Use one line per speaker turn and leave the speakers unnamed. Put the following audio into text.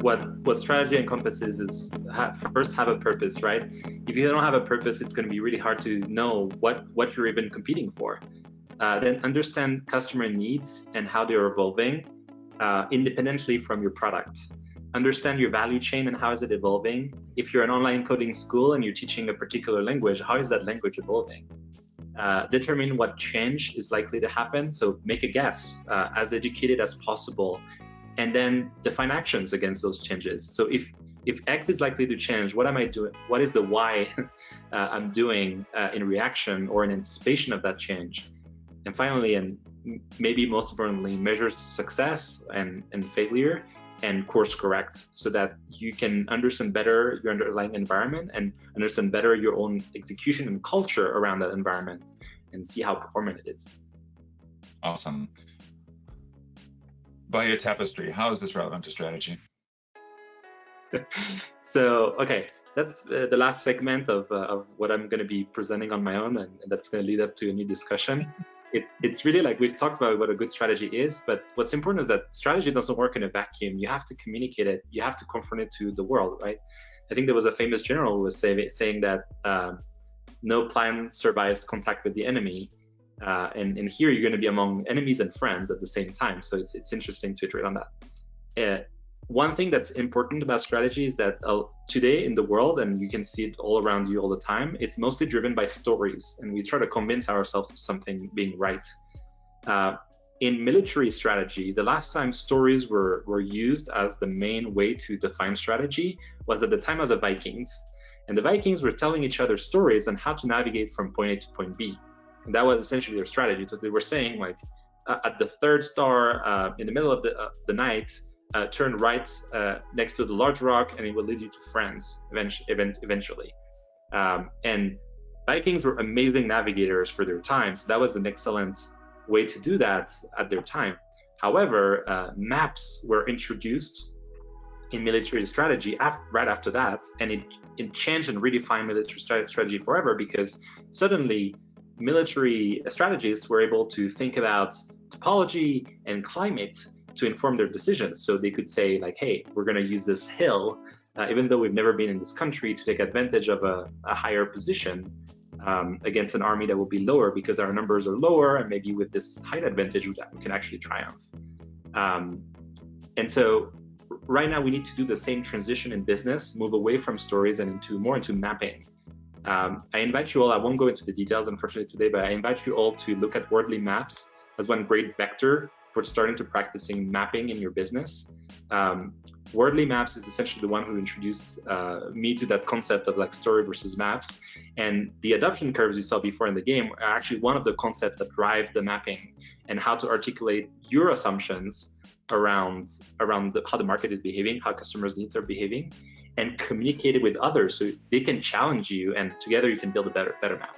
what strategy encompasses is first have a purpose, right? If you don't have a purpose, it's going to be really hard to know what you're even competing for. Then understand customer needs and how they're evolving independently from your product. Understand your value chain and how is it evolving. If you're an online coding school and you're teaching a particular language, how is that language evolving? Determine what change is likely to happen. So make a guess, as educated as possible, and then define actions against those changes. So if X is likely to change, what am I doing? What is the Y I'm doing in reaction or in anticipation of that change? And finally, and maybe most importantly, measure success and failure and course correct, so that you can understand better your underlying environment and understand better your own execution and culture around that environment and see how performant it is.
Awesome. By a tapestry, how is this relevant to strategy?
So, okay, that's the last segment of what I'm going to be presenting on my own, and that's going to lead up to a new discussion. It's really like we've talked about what a good strategy is, but what's important is that strategy doesn't work in a vacuum. You have to communicate it. You have to confront it to the world, right? I think there was a famous general who was saying that no plan survives contact with the enemy. And here you're going to be among enemies and friends at the same time. So it's interesting to iterate on that. One thing that's important about strategy is that today in the world, and you can see it all around you all the time, it's mostly driven by stories, and we try to convince ourselves of something being right. In military strategy, the last time stories were used as the main way to define strategy was at the time of the Vikings. And the Vikings were telling each other stories on how to navigate from point A to point B. And that was essentially their strategy. So they were saying, like, at the third star in the middle of the night, turn right next to the large rock, and it will lead you to France eventually. And Vikings were amazing navigators for their time, so that was an excellent way to do that at their time. However, maps were introduced in military strategy right after that, and it changed and redefined military strategy forever, because suddenly military strategists were able to think about topology and climate to inform their decisions. So they could say, like, hey, we're going to use this hill, even though we've never been in this country, to take advantage of a higher position against an army that will be lower, because our numbers are lower, and maybe with this height advantage we can actually triumph. And so right now we need to do the same transition in business, move away from stories and more into mapping. I invite you all, I won't go into the details unfortunately today, but I invite you all to look at wordly maps as one great vector for starting to practicing mapping in your business. Wordly maps is essentially the one who introduced me to that concept of like story versus maps. And the adoption curves you saw before in the game are actually one of the concepts that drive the mapping and how to articulate your assumptions around how the market is behaving, how customers' needs are behaving, and communicate it with others so they can challenge you, and together you can build a better map.